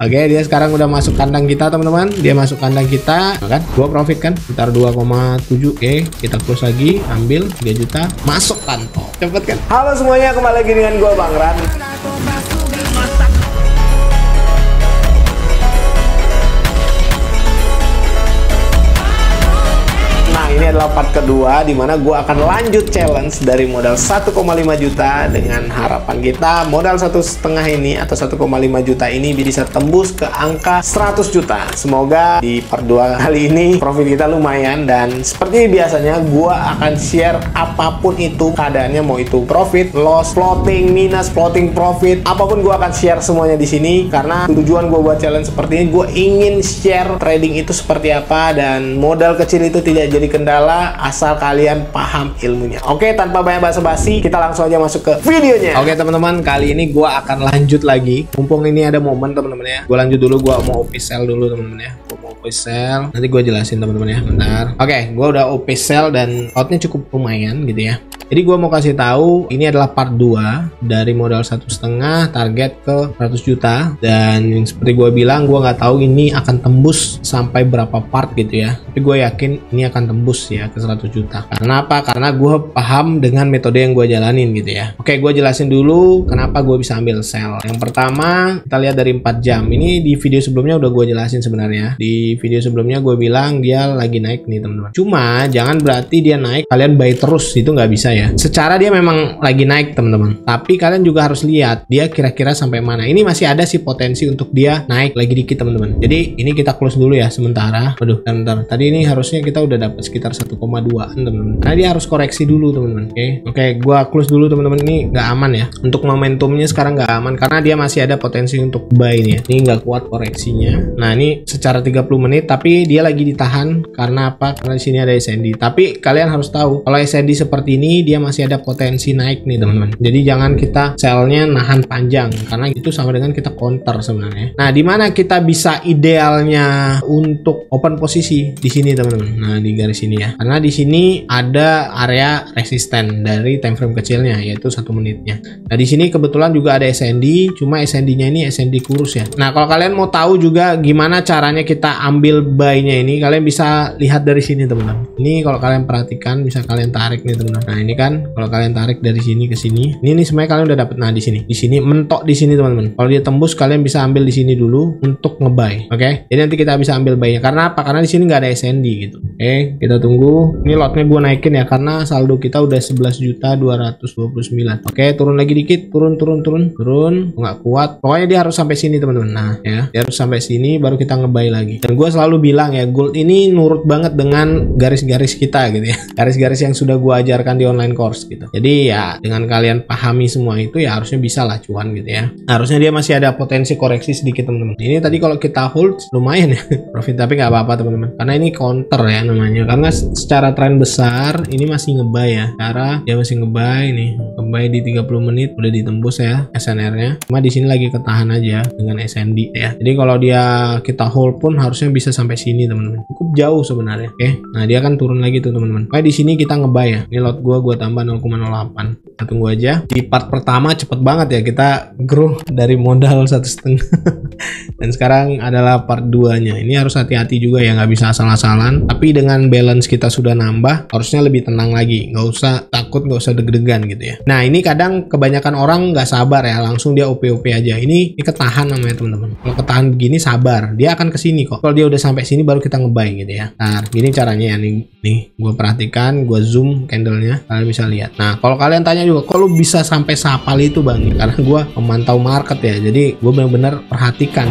Oke, dia sekarang udah masuk kandang kita teman-teman. Dia masuk kandang kita, kan? Gua profit kan sekitar 2,7. Oke, kita close lagi, ambil 3 juta, masuk kantong. Cepet kan? Halo semuanya, kembali lagi dengan gua Bang Ran. Ini adalah part kedua di mana gue akan lanjut challenge dari modal 1,5 juta dengan harapan kita modal 1,5 ini atau 1,5 juta ini bisa tembus ke angka 100 juta. Semoga di part 2 kali ini profit kita lumayan, dan seperti biasanya gue akan share apapun itu keadaannya, mau itu profit, loss, floating, minus, floating, profit, apapun gue akan share semuanya di sini karena tujuan gue buat challenge seperti ini, gue ingin share trading itu seperti apa, dan modal kecil itu tidak jadi kendala asal kalian paham ilmunya. Oke, tanpa banyak basa-basi, kita langsung aja masuk ke videonya. Oke teman-teman, kali ini gua akan lanjut lagi. Mumpung ini ada momen teman-teman ya. Gua lanjut dulu, gua mau OP sell dulu teman-teman ya. Gua mau OP sell. Nanti gua jelasin teman-teman ya, bentar. Oke, gua udah OP sell dan outnya cukup lumayan gitu ya. Jadi gue mau kasih tahu ini adalah part 2 dari modal 1,5 target ke 100 juta, dan seperti gue bilang gue nggak tahu ini akan tembus sampai berapa part gitu ya, tapi gue yakin ini akan tembus ya ke 100 juta. Karena apa? Karena gue paham dengan metode yang gue jalanin gitu ya. Oke, gue jelasin dulu kenapa gue bisa ambil sell. Yang pertama kita lihat dari 4 jam. Ini di video sebelumnya udah gue jelasin sebenarnya. Di video sebelumnya gue bilang dia lagi naik nih teman-teman. Cuma jangan berarti dia naik kalian buy terus, itu nggak bisa ya. Secara dia memang lagi naik teman-teman, tapi kalian juga harus lihat dia kira-kira sampai mana. Ini masih ada sih potensi untuk dia naik lagi dikit teman-teman. Jadi ini kita close dulu ya sementara. Waduh, bentar. Tadi ini harusnya kita udah dapat sekitar 1,2 teman-teman. Karena dia harus koreksi dulu teman-teman. Oke, gua close dulu teman-teman. Ini nggak aman ya. Untuk momentumnya sekarang nggak aman karena dia masih ada potensi untuk buy nih ya. Ini nggak kuat koreksinya. Nah ini secara 30 menit, tapi dia lagi ditahan karena apa? Karena di sini ada SND. Tapi kalian harus tahu kalau SND seperti ini dia masih ada potensi naik nih teman-teman. Jadi jangan kita sellnya nahan panjang karena itu sama dengan kita counter sebenarnya. Nah, di mana kita bisa idealnya untuk open posisi di sini teman-teman. Nah, di garis ini ya. Karena di sini ada area resisten dari time frame kecilnya yaitu 1 menitnya. Nah, di sini kebetulan juga ada SND, cuma SND-nya ini SND kurus ya. Nah, kalau kalian mau tahu juga gimana caranya kita ambil buy-nya ini, kalian bisa lihat dari sini teman-teman. Ini kalau kalian perhatikan bisa kalian tarik nih teman-teman. Nah, ini kan kalau kalian tarik dari sini ke sini, ini sebenarnya kalian udah dapat. Nah, di sini mentok di sini teman-teman. Kalau dia tembus kalian bisa ambil di sini dulu untuk ngebuy. Oke, jadi nanti kita bisa ambil buy-nya. Karena apa? Karena di sini nggak ada SND gitu. Oke, kita tunggu. Ini lotnya gue naikin ya karena saldo kita udah 11.229. Oke, turun lagi dikit, turun, nggak kuat. Pokoknya dia harus sampai sini teman-teman. Nah, ya, dia harus sampai sini baru kita ngebuy lagi. Dan gue selalu bilang ya, gold ini nurut banget dengan garis-garis kita gitu ya. Garis-garis yang sudah gue ajarkan di online course gitu. Jadi ya dengan kalian pahami semua itu ya harusnya bisa lah cuan gitu ya. Harusnya dia masih ada potensi koreksi sedikit teman-teman. Ini tadi kalau kita hold lumayan ya profit, tapi nggak apa-apa teman-teman. Karena ini counter ya namanya. Karena secara tren besar ini masih ngebuy ya. Cara dia masih ngebuy nih. Ngebuy di 30 menit udah ditembus ya SNR-nya. Cuma di sini lagi ketahan aja dengan SND ya. Jadi kalau dia kita hold pun harusnya bisa sampai sini teman-teman. Cukup jauh sebenarnya. Oke. Nah, dia kan turun lagi tuh teman-teman. Kayak di sini kita ngebuy ya. Ini lot gua tambah 0,08. Kita tunggu aja. Di part pertama cepet banget ya kita grow dari modal 1,5 dan sekarang adalah part 2-nya. Ini harus hati-hati juga ya, nggak bisa asal-asalan. Tapi dengan balance kita sudah nambah, harusnya lebih tenang lagi. Nggak usah takut, nggak usah deg-degan gitu ya. Nah, ini kadang kebanyakan orang nggak sabar ya, langsung dia OP-OP aja. Ini ketahan namanya teman-teman. Kalau ketahan begini sabar, dia akan kesini kok. Kalau dia udah sampai sini baru kita ngebuy gitu ya. Nah, gini caranya ya nih gue perhatikan, gue zoom candlenya, kalian bisa lihat. Nah, kalau kalian tanya juga, kok lu bisa sampai sapal itu bang? Karena gue memantau market ya, jadi gue benar-benar perhatikan.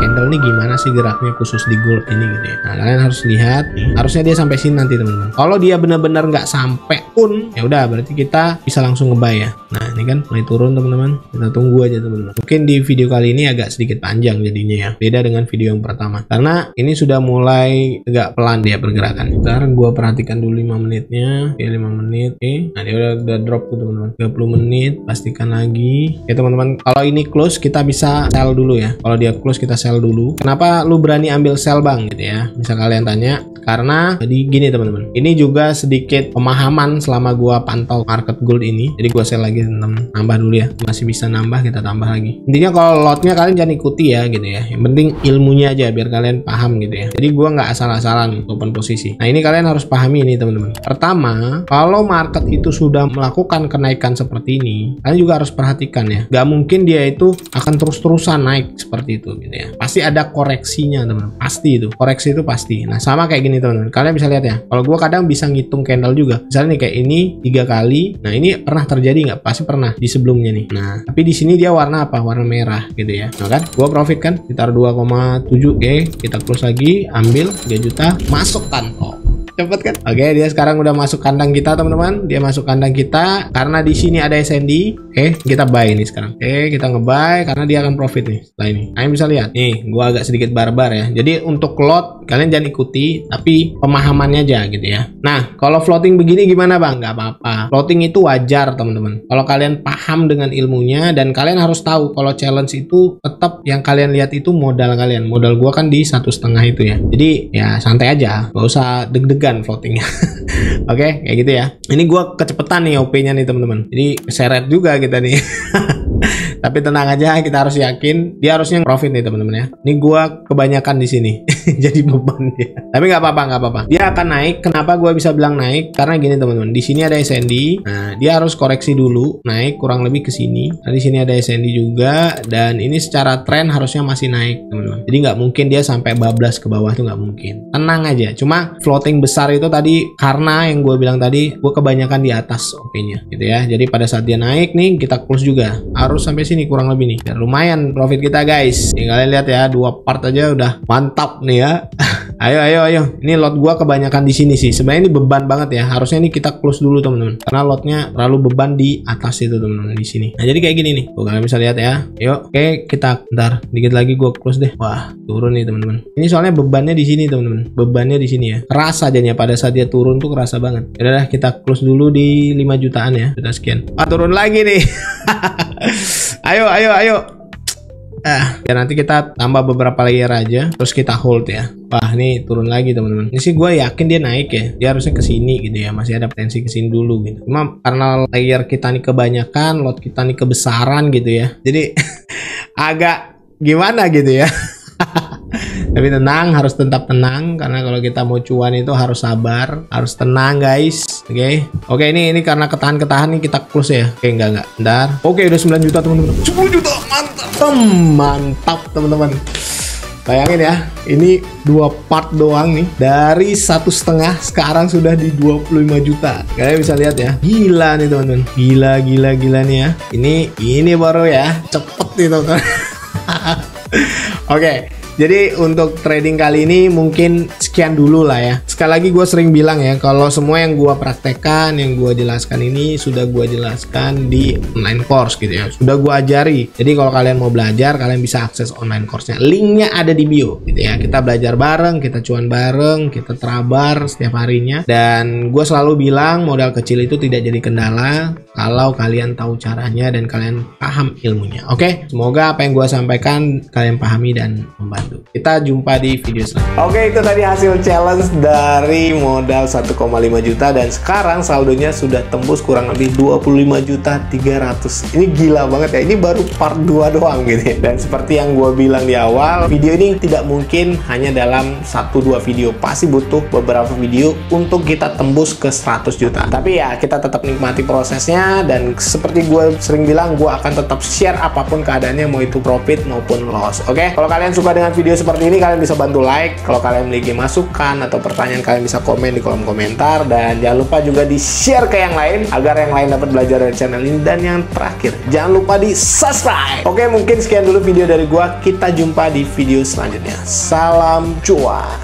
Candle ini gimana sih geraknya khusus di gold ini gitu ya. Nah, kalian harus lihat nih, harusnya dia sampai sini nanti teman-teman. Kalau dia benar-benar nggak sampai pun ya udah berarti kita bisa langsung ngebuy ya. Nah, ini kan mulai turun teman-teman. Kita tunggu aja teman-teman. Mungkin di video kali ini agak sedikit panjang jadinya ya. Beda dengan video yang pertama. Karena ini sudah mulai agak pelan dia pergerakan. Sekarang gua perhatikan dulu 5 menitnya. Oke, 5 menit. Oke. Nah, dia udah drop tuh teman-teman. 30 menit, pastikan lagi. Oke, teman-teman. Kalau ini close kita bisa sell dulu ya. Kalau dia close kita sell dulu. Kenapa lu berani ambil sell bang gitu ya, bisa kalian tanya. Karena jadi gini teman-teman, ini juga sedikit pemahaman selama gua pantau market gold ini. Jadi gua share lagi teman-teman, nambah dulu ya, masih bisa nambah, kita tambah lagi. Intinya kalau lotnya kalian jangan ikuti ya gitu ya, yang penting ilmunya aja biar kalian paham gitu ya. Jadi gua nggak asal-asalan open posisi. Nah ini kalian harus pahami ini teman-teman. Pertama, kalau market itu sudah melakukan kenaikan seperti ini, kalian juga harus perhatikan ya, nggak mungkin dia itu akan terus-terusan naik seperti itu gitu ya. Pasti ada koreksinya teman-teman, pasti itu koreksi itu pasti. Nah sama kayak gini teman-teman, kalian bisa lihat ya, kalau gua kadang bisa ngitung candle juga, misalnya nih kayak ini 3 kali. Nah ini pernah terjadi nggak? Pasti pernah di sebelumnya nih. Nah tapi di sini dia warna apa? Warna merah gitu ya. Nah kan gua profit kan sekitar 2,7. Oke, kita close lagi, ambil 3 juta, masuk kantong. Cepet kan? Oke, dia sekarang udah masuk kandang kita teman-teman. Dia masuk kandang kita karena di sini ada SND. Oke, kita buy ini sekarang. Oke, kita nge-buy karena dia akan profit nih setelah ini. Kalian bisa lihat nih, gua agak sedikit barbar ya. Jadi untuk lot kalian jangan ikuti, tapi pemahamannya aja gitu ya. Nah, kalau floating begini gimana bang? Nggak apa-apa. Floating itu wajar teman-teman. Kalau kalian paham dengan ilmunya, dan kalian harus tahu kalau challenge itu tetap yang kalian lihat itu modal kalian. Modal gua kan di 1,5 itu ya. Jadi ya santai aja, nggak usah deg-degan floatingnya. Oke, kayak gitu ya. Ini gua kecepetan nih OP-nya nih teman-teman. Jadi seret juga kita nih. Tapi tenang aja, kita harus yakin dia harusnya profit nih teman-teman ya. Ini gua kebanyakan di sini. Jadi beban dia. Tapi nggak apa-apa, nggak apa-apa. Dia akan naik. Kenapa gua bisa bilang naik? Karena gini teman-teman. Di sini ada SND. Nah, dia harus koreksi dulu, naik kurang lebih ke sini. Nah, di sini ada SND juga, dan ini secara tren harusnya masih naik teman-teman. Jadi nggak mungkin dia sampai bablas ke bawah, tuh nggak mungkin. Tenang aja. Cuma floating besar itu tadi karena yang gue bilang tadi, gue kebanyakan di atas OP-nya gitu ya. Jadi pada saat dia naik nih, kita close juga. Harus sampai sini kurang lebih nih. Dan lumayan profit kita guys. Nih kalian lihat ya, 2 part aja udah mantap nih ya. Ayo. Ini lot gua kebanyakan di sini sih. Sebenarnya ini beban banget ya. Harusnya ini kita close dulu teman-teman. Karena lotnya terlalu beban di atas itu teman-teman di sini. Nah, jadi kayak gini nih. Tuh, kalian bisa lihat ya. Yuk, oke, kita bentar. Dikit lagi gua close deh. Wah, turun nih teman-teman. Ini soalnya bebannya di sini teman-teman. Bebannya di sini ya. Kerasa jadinya pada saat dia turun tuh kerasa banget. Udah, kita close dulu di 5 jutaan ya. Sudah sekian. Turun lagi nih. Ayo. Ya nanti kita tambah beberapa layer aja, terus kita hold ya. Wah, nih turun lagi teman-teman. Ini sih gue yakin dia naik ya. Dia harusnya ke sini gitu ya. Masih ada potensi ke sini dulu gitu. Cuma karena layer kita nih kebanyakan, lot kita nih kebesaran gitu ya. Jadi agak gimana gitu ya. Tapi tenang, harus tetap tenang, karena kalau kita mau cuan itu harus sabar, harus tenang guys. Oke, ini karena ketahan nih kita close ya. Oke, enggak, bentar. Oke, udah 9 juta teman-teman. 10 juta, mantap teman-teman. Bayangin ya, ini 2 part doang nih. Dari 1,5 sekarang sudah di 25 juta. Kalian bisa lihat ya. Gila nih teman-teman. Gila nih ya. Ini baru ya. Cepet nih teman-teman. Oke. Jadi untuk trading kali ini mungkin sekian dulu lah ya. Sekali lagi gue sering bilang ya, kalau semua yang gue praktekkan, yang gue jelaskan ini sudah gue jelaskan di online course gitu ya. Sudah gue ajari. Jadi kalau kalian mau belajar, kalian bisa akses online course-nya. Linknya ada di bio gitu ya. Kita belajar bareng, kita cuan bareng, kita terabar setiap harinya. Dan gue selalu bilang modal kecil itu tidak jadi kendala kalau kalian tahu caranya dan kalian paham ilmunya. Oke, semoga apa yang gue sampaikan kalian pahami dan membantu. Kita jumpa di video selanjutnya. Oke, itu tadi hasil challenge dari modal 1,5 juta dan sekarang saldonya sudah tembus kurang lebih 25.300.000. Ini gila banget ya. Ini baru part 2 doang gitu ya. Dan seperti yang gue bilang di awal, video ini tidak mungkin hanya dalam 1-2 video. Pasti butuh beberapa video untuk kita tembus ke 100 juta. Tapi ya kita tetap nikmati prosesnya, dan seperti gue sering bilang, gue akan tetap share apapun keadaannya, mau itu profit maupun loss. Oke, kalau kalian suka dengan video seperti ini, kalian bisa bantu like. Kalau kalian memiliki masukan atau pertanyaan, kalian bisa komen di kolom komentar, dan jangan lupa juga di share ke yang lain agar yang lain dapat belajar dari channel ini. Dan yang terakhir, jangan lupa di subscribe. Oke, mungkin sekian dulu video dari gua. Kita jumpa di video selanjutnya. Salam cuan.